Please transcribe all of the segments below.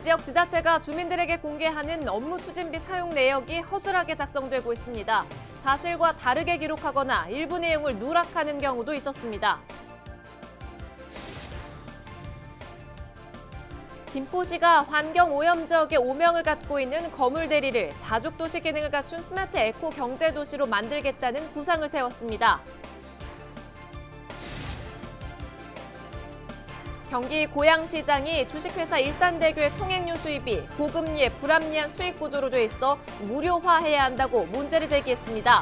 우리 지역 지자체가 주민들에게 공개하는 업무 추진비 사용 내역이 허술하게 작성되고 있습니다. 사실과 다르게 기록하거나 일부 내용을 누락하는 경우도 있었습니다. 김포시가 환경오염 지역에 오명을 갖고 있는 거물 대리를 자족도시 기능을 갖춘 스마트 에코 경제도시로 만들겠다는 구상을 세웠습니다. 경기 고양시장이 주식회사 일산대교의 통행료 수입이 고금리에 불합리한 수익 구조로 돼 있어 무료화해야 한다고 문제를 제기했습니다.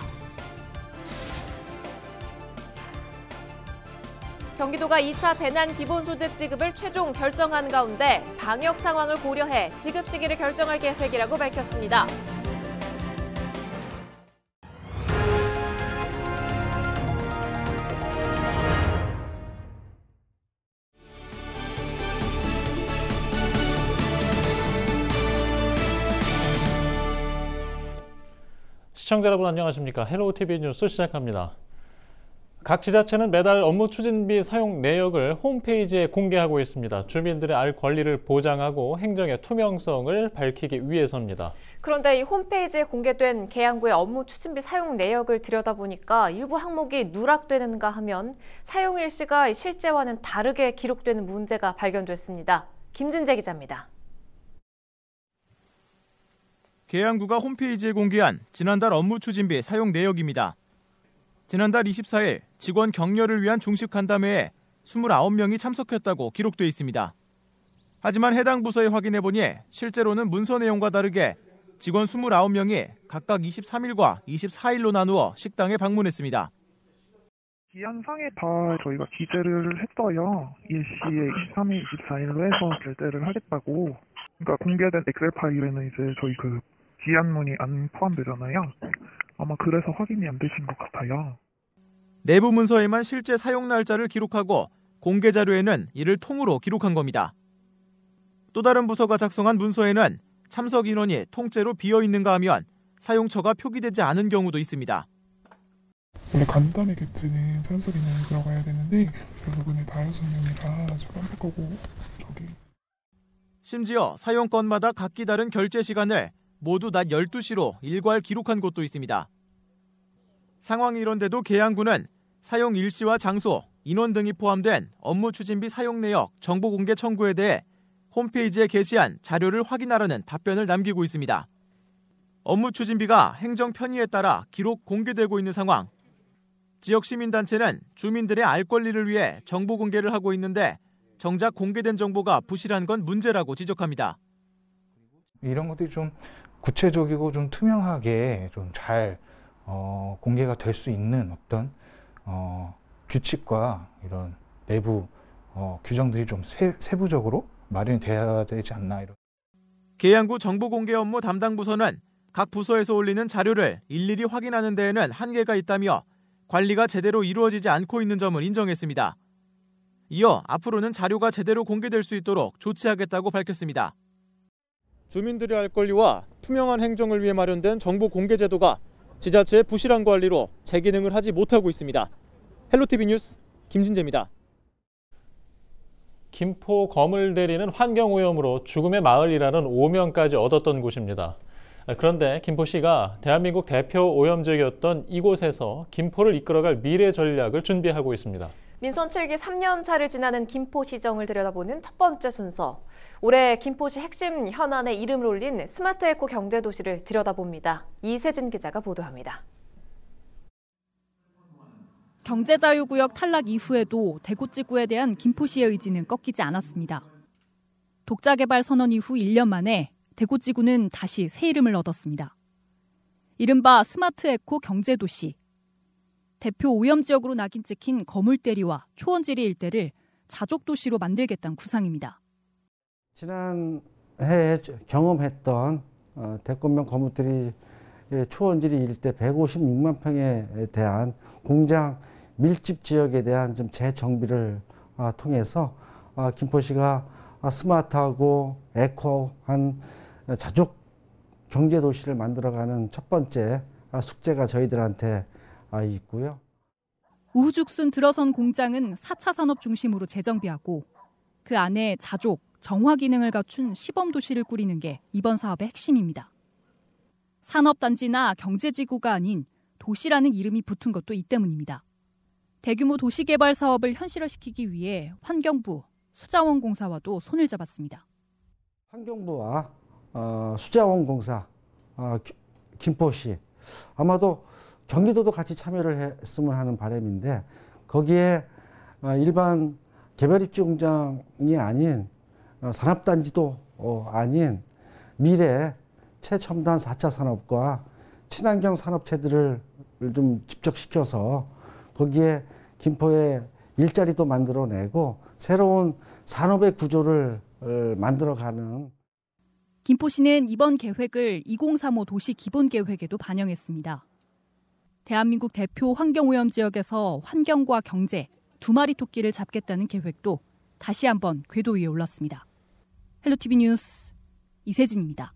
경기도가 2차 재난기본소득 지급을 최종 결정한 가운데 방역 상황을 고려해 지급 시기를 결정할 계획이라고 밝혔습니다. 시청자 여러분 안녕하십니까? 헬로우TV 뉴스 시작합니다. 각 지자체는 매달 업무 추진비 사용 내역을 홈페이지에 공개하고 있습니다. 주민들의 알 권리를 보장하고 행정의 투명성을 밝히기 위해서입니다. 그런데 이 홈페이지에 공개된 계양구의 업무 추진비 사용 내역을 들여다보니까 일부 항목이 누락되는가 하면 사용 일시가 실제와는 다르게 기록되는 문제가 발견됐습니다. 김진재 기자입니다. 계양구가 홈페이지에 공개한 지난달 업무 추진비 사용 내역입니다. 지난달 24일 직원 격려를 위한 중식 간담회에 29명이 참석했다고 기록돼 있습니다. 하지만 해당 부서에 확인해보니 실제로는 문서 내용과 다르게 직원 29명이 각각 23일과 24일로 나누어 식당에 방문했습니다. 기한상에 다 저희가 기재를 했어요. 일시에 23일, 24일로 해서 결제를 하겠다고. 그러니까 공개된 엑셀 파일에는 이제 저희 그 기한문이 안 포함되잖아요. 아마 그래서 확인이 안 되신 것 같아요. 내부 문서에만 실제 사용 날짜를 기록하고 공개 자료에는 이를 통으로 기록한 겁니다. 또 다른 부서가 작성한 문서에는 참석 인원이 통째로 비어 있는가 하면 사용처가 표기되지 않은 경우도 있습니다. 원래 간단히 객지는 참석 인원이 들어가야 되는데 그 부분에 다 6명이라 좀 깜빡하고 저기. 심지어 사용건마다 각기 다른 결제 시간을 모두 낮 12시로 일괄 기록한 곳도 있습니다. 상황이 이런데도 계양구는 사용 일시와 장소, 인원 등이 포함된 업무 추진비 사용 내역 정보 공개 청구에 대해 홈페이지에 게시한 자료를 확인하라는 답변을 남기고 있습니다. 업무 추진비가 행정 편의에 따라 기록 공개되고 있는 상황. 지역 시민단체는 주민들의 알 권리를 위해 정보 공개를 하고 있는데 정작 공개된 정보가 부실한 건 문제라고 지적합니다. 이런 것들이 좀 구체적이고 좀 투명하게 좀 잘 공개가 될 수 있는 어떤 규칙과 이런 내부 규정들이 좀 세부적으로 마련이 돼야 되지 않나. 계양구 정보공개 업무 담당 부서는 각 부서에서 올리는 자료를 일일이 확인하는 데에는 한계가 있다며 관리가 제대로 이루어지지 않고 있는 점을 인정했습니다. 이어 앞으로는 자료가 제대로 공개될 수 있도록 조치하겠다고 밝혔습니다. 주민들의 알 권리와 투명한 행정을 위해 마련된 정보 공개 제도가 지자체의 부실한 관리로 제 기능을 하지 못하고 있습니다. 헬로티비 뉴스 김진재입니다. 김포 거물 대리는 환경오염으로 죽음의 마을이라는 오명까지 얻었던 곳입니다. 그런데 김포시가 대한민국 대표 오염지역이었던 이곳에서 김포를 이끌어갈 미래 전략을 준비하고 있습니다. 민선 7기 3년 차를 지나는 김포시정을 들여다보는 첫 번째 순서. 올해 김포시 핵심 현안에 이름을 올린 스마트 에코 경제도시를 들여다봅니다. 이세진 기자가 보도합니다. 경제자유구역 탈락 이후에도 대구지구에 대한 김포시의 의지는 꺾이지 않았습니다. 독자개발 선언 이후 1년 만에 대구지구는 다시 새 이름을 얻었습니다. 이른바 스마트 에코 경제도시. 대표 오염지역으로 낙인 찍힌 거물대리와 초원지리 일대를 자족도시로 만들겠다는 구상입니다. 지난해 경험했던 대권명 거물대리 초원지리 일대 156만 평에 대한 공장 밀집 지역에 대한 좀 재정비를 통해서 김포시가 스마트하고 에코한 자족 경제도시를 만들어가는 첫 번째 숙제가 저희들한테 있고요. 우후죽순 들어선 공장은 4차 산업 중심으로 재정비하고 그 안에 자족, 정화 기능을 갖춘 시범 도시를 꾸리는 게 이번 사업의 핵심입니다. 산업단지나 경제지구가 아닌 도시라는 이름이 붙은 것도 이 때문입니다. 대규모 도시개발 사업을 현실화시키기 위해 환경부, 수자원공사와도 손을 잡았습니다. 환경부와 수자원공사, 김포시, 아마도 경기도도 같이 참여를 했으면 하는 바람인데 거기에 일반 개발입지 공장이 아닌 산업단지도 아닌 미래 최첨단 4차 산업과 친환경 산업체들을 좀 집적시켜서 거기에 김포에 일자리도 만들어내고 새로운 산업의 구조를 만들어가는. 김포시는 이번 계획을 2035 도시 기본계획에도 반영했습니다. 대한민국 대표 환경오염 지역에서 환경과 경제 두 마리 토끼를 잡겠다는 계획도 다시 한번 궤도 위에 올랐습니다. 헬로티비 뉴스 이세진입니다.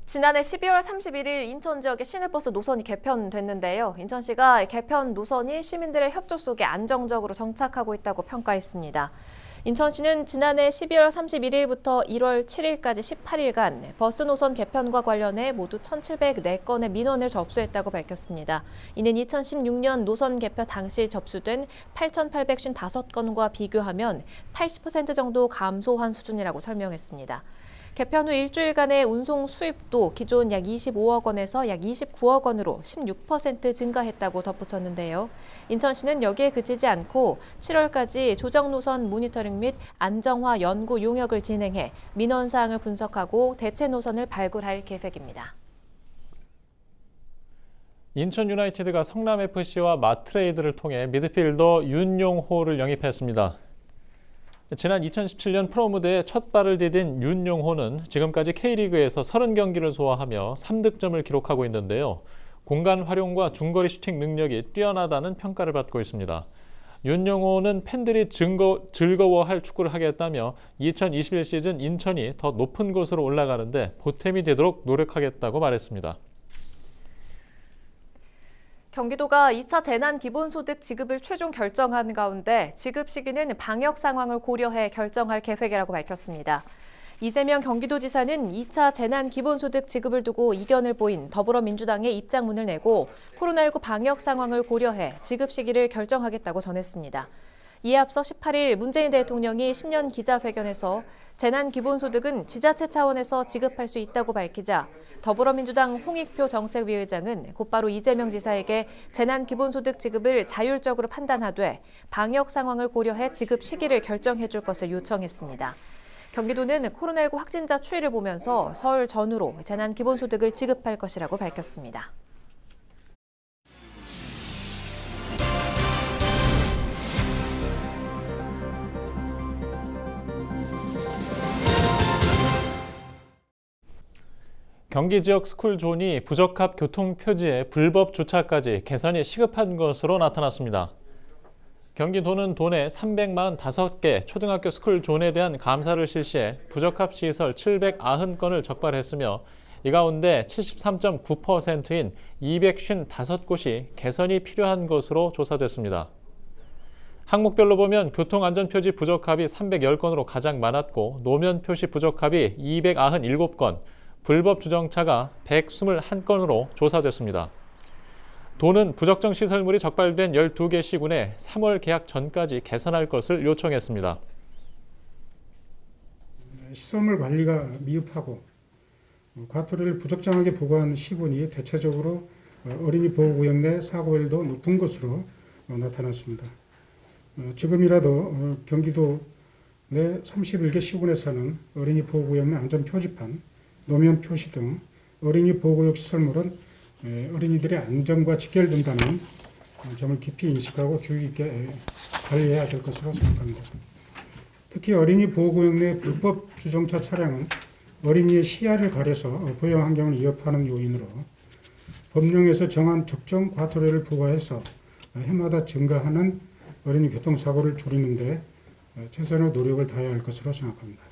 지난해 12월 31일 인천 지역의 시내버스 노선이 개편됐는데요. 인천시가 개편 노선이 시민들의 협조 속에 안정적으로 정착하고 있다고 평가했습니다. 인천시는 지난해 12월 31일부터 1월 7일까지 18일간 버스 노선 개편과 관련해 모두 1,704건의 민원을 접수했다고 밝혔습니다. 이는 2016년 노선 개편 당시 접수된 8,855건과 비교하면 80% 정도 감소한 수준이라고 설명했습니다. 개편 후 일주일간의 운송 수입도 기존 약 25억 원에서 약 29억 원으로 16% 증가했다고 덧붙였는데요. 인천시는 여기에 그치지 않고 7월까지 조정 노선 모니터링 및 안정화 연구 용역을 진행해 민원 사항을 분석하고 대체 노선을 발굴할 계획입니다. 인천 유나이티드가 성남FC와 맞트레이드를 통해 미드필더 윤용호를 영입했습니다. 지난 2017년 프로무대에 첫 발을 디딘 윤용호는 지금까지 K리그에서 30경기를 소화하며 3득점을 기록하고 있는데요. 공간 활용과 중거리 슈팅 능력이 뛰어나다는 평가를 받고 있습니다. 윤용호는 팬들이 즐거워할 축구를 하겠다며 2021 시즌 인천이 더 높은 곳으로 올라가는데 보탬이 되도록 노력하겠다고 말했습니다. 경기도가 2차 재난기본소득 지급을 최종 결정한 가운데 지급 시기는 방역 상황을 고려해 결정할 계획이라고 밝혔습니다. 이재명 경기도지사는 2차 재난기본소득 지급을 두고 이견을 보인 더불어민주당의 입장문을 내고 코로나19 방역 상황을 고려해 지급 시기를 결정하겠다고 전했습니다. 이에 앞서 18일 문재인 대통령이 신년 기자회견에서 재난기본소득은 지자체 차원에서 지급할 수 있다고 밝히자 더불어민주당 홍익표 정책위의장은 곧바로 이재명 지사에게 재난기본소득 지급을 자율적으로 판단하되 방역 상황을 고려해 지급 시기를 결정해 줄 것을 요청했습니다. 경기도는 코로나19 확진자 추이를 보면서 설 전후로 재난기본소득을 지급할 것이라고 밝혔습니다. 경기 지역 스쿨존이 부적합 교통표지에 불법 주차까지 개선이 시급한 것으로 나타났습니다. 경기도는 도내 345개 초등학교 스쿨존에 대한 감사를 실시해 부적합 시설 790건을 적발했으며 이 가운데 73.9%인 255곳이 개선이 필요한 것으로 조사됐습니다. 항목별로 보면 교통안전표지 부적합이 310건으로 가장 많았고 노면표시 부적합이 297건, 불법 주정차가 121건으로 조사됐습니다. 도는 부적정 시설물이 적발된 12개 시군에 3월 개학 전까지 개선할 것을 요청했습니다. 시설물 관리가 미흡하고 과토를 부적정하게 부과한 시군이 대체적으로 어린이 보호구역 내 사고율도 높은 것으로 나타났습니다. 지금이라도 경기도 내 31개 시군에서는 어린이 보호구역 내 안전표지판, 노면 표시 등 어린이 보호구역 시설물은 어린이들의 안전과 직결된다는 점을 깊이 인식하고 주의 깊게 관리해야 될 것으로 생각합니다. 특히 어린이 보호구역 내 불법 주정차 차량은 어린이의 시야를 가려서 보행 환경을 위협하는 요인으로 법령에서 정한 적정 과토료를 부과해서 해마다 증가하는 어린이 교통사고를 줄이는 데 최선의 노력을 다해야 할 것으로 생각합니다.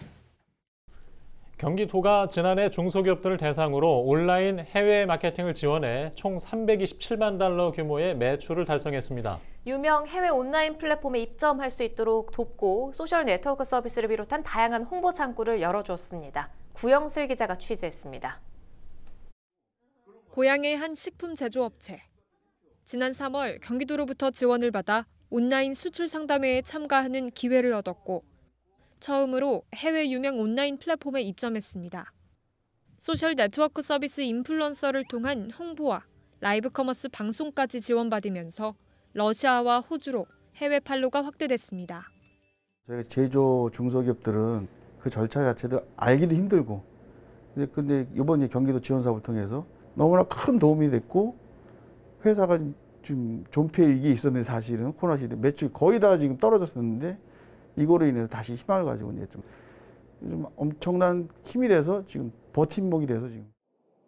경기도가 지난해 중소기업들을 대상으로 온라인 해외 마케팅을 지원해 총 $327만 규모의 매출을 달성했습니다. 유명 해외 온라인 플랫폼에 입점할 수 있도록 돕고 소셜 네트워크 서비스를 비롯한 다양한 홍보 창구를 열어주었습니다. 구영슬 기자가 취재했습니다. 고향의 한 식품 제조업체. 지난 3월 경기도로부터 지원을 받아 온라인 수출 상담회에 참가하는 기회를 얻었고 처음으로 해외 유명 온라인 플랫폼에 입점했습니다. 소셜 네트워크 서비스 인플루언서를 통한 홍보와 라이브 커머스 방송까지 지원받으면서 러시아와 호주로 해외 판로가 확대됐습니다. 저희 제조 중소기업들은 그 절차 자체도 알기도 힘들고 근데 이번 경기도 지원 사업을 통해서 너무나 큰 도움이 됐고 회사가 좀 존폐 위기에 있었는데 사실은 코로나 시대 매출이 거의 다 지금 떨어졌었는데 이거로 인해서 다시 희망을 가지고 이제 좀 엄청난 힘이 돼서 지금 버팀목이 돼서 지금.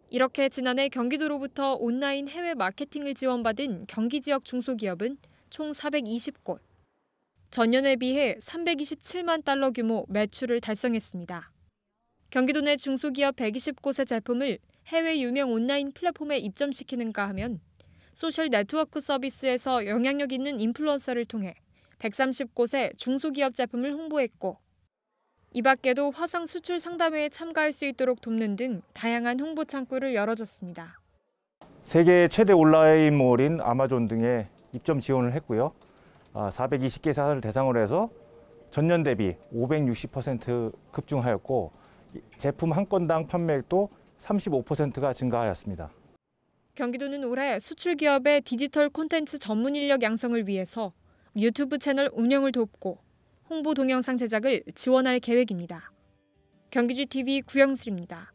이렇게 지난해 경기도로부터 온라인 해외 마케팅을 지원받은 경기 지역 중소기업은 총 420곳. 전년에 비해 327만 달러 규모 매출을 달성했습니다. 경기도 내 중소기업 120곳의 제품을 해외 유명 온라인 플랫폼에 입점시키는가 하면 소셜 네트워크 서비스에서 영향력 있는 인플루언서를 통해 130곳의 중소기업 제품을 홍보했고 이 밖에도 화상 수출 상담회에 참가할 수 있도록 돕는 등 다양한 홍보 창구를 열어줬습니다. 세계 최대 온라인몰인 아마존 등에 입점 지원을 했고요. 420개 사를 대상으로 해서 전년 대비 560% 급증하였고 제품 한 건당 판매액도 35%가 증가하였습니다. 경기도는 올해 수출 기업의 디지털 콘텐츠 전문 인력 양성을 위해서 유튜브 채널 운영을 돕고 홍보 동영상 제작을 지원할 계획입니다. 경기지TV 구영슬입니다.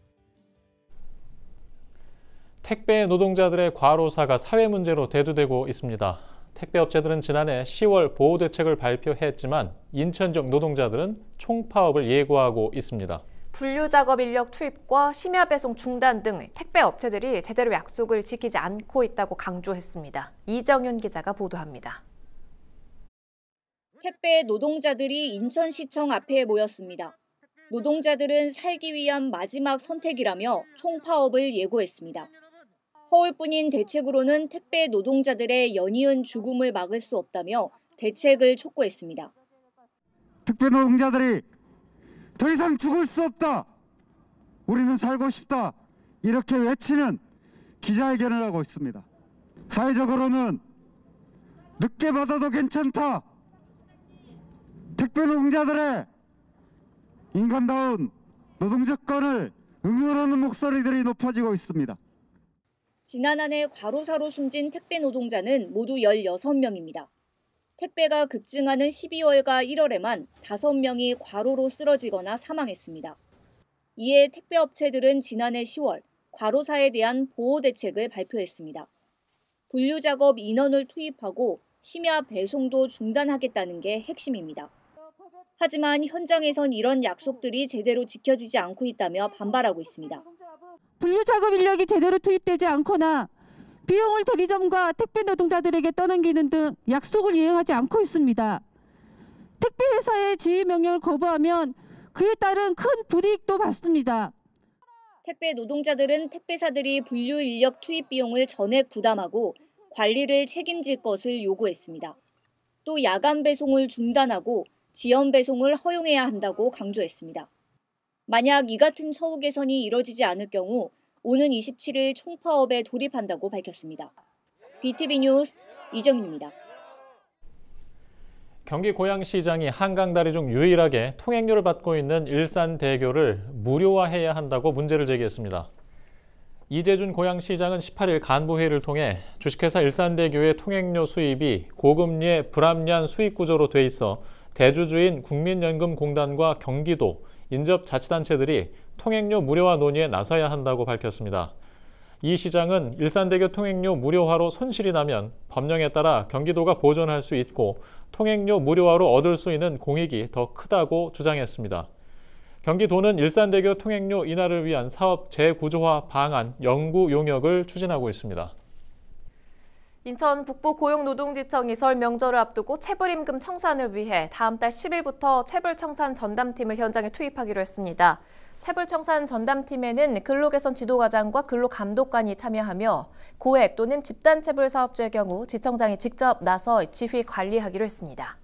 택배 노동자들의 과로사가 사회 문제로 대두되고 있습니다. 택배업체들은 지난해 10월 보호대책을 발표했지만 인천 지역 노동자들은 총파업을 예고하고 있습니다. 분류작업 인력 투입과 심야 배송 중단 등 택배업체들이 제대로 약속을 지키지 않고 있다고 강조했습니다. 이정윤 기자가 보도합니다. 택배 노동자들이 인천시청 앞에 모였습니다. 노동자들은 살기 위한 마지막 선택이라며 총파업을 예고했습니다. 허울뿐인 대책으로는 택배 노동자들의 연이은 죽음을 막을 수 없다며 대책을 촉구했습니다. 택배 노동자들이 더 이상 죽을 수 없다. 우리는 살고 싶다. 이렇게 외치는 기자회견을 하고 있습니다. 사회적으로는 늦게 받아도 괜찮다. 택배 노동자들의 인간다운 노동조건을 응원하는 목소리들이 높아지고 있습니다. 지난 한 해 과로사로 숨진 택배 노동자는 모두 16명입니다. 택배가 급증하는 12월과 1월에만 5명이 과로로 쓰러지거나 사망했습니다. 이에 택배업체들은 지난해 10월 과로사에 대한 보호대책을 발표했습니다. 분류작업 인원을 투입하고 심야 배송도 중단하겠다는 게 핵심입니다. 하지만 현장에선 이런 약속들이 제대로 지켜지지 않고 있다며 반발하고 있습니다. 분류작업 인력이 제대로 투입되지 않거나 비용을 대리점과 택배 노동자들에게 떠넘기는 등 약속을 이행하지 않고 있습니다. 택배회사의 지휘 명령을 거부하면 그에 따른 큰 불이익도 받습니다. 택배 노동자들은 택배사들이 분류 인력 투입 비용을 전액 부담하고 관리를 책임질 것을 요구했습니다. 또 야간 배송을 중단하고 지연 배송을 허용해야 한다고 강조했습니다. 만약 이 같은 처우 개선이 이뤄지지 않을 경우 오는 27일 총파업에 돌입한다고 밝혔습니다. BTV 뉴스 이정입니다. 경기 고양시장이 한강다리 중 유일하게 통행료를 받고 있는 일산대교를 무료화해야 한다고 문제를 제기했습니다. 이재준 고양시장은 18일 간부회의를 통해 주식회사 일산대교의 통행료 수입이 고금리의 불합리한 수익 구조로 돼 있어 대주주인 국민연금공단과 경기도, 인접자치단체들이 통행료 무료화 논의에 나서야 한다고 밝혔습니다. 이 시장은 일산대교 통행료 무료화로 손실이 나면 법령에 따라 경기도가 보전할 수 있고 통행료 무료화로 얻을 수 있는 공익이 더 크다고 주장했습니다. 경기도는 일산대교 통행료 인하를 위한 사업 재구조화 방안 연구 용역을 추진하고 있습니다. 인천 북부 고용노동지청이 설 명절을 앞두고 체불임금 청산을 위해 다음 달 10일부터 체불청산 전담팀을 현장에 투입하기로 했습니다. 체불청산 전담팀에는 근로개선 지도과장과 근로감독관이 참여하며 고액 또는 집단체불 사업주의 경우 지청장이 직접 나서 지휘 관리하기로 했습니다.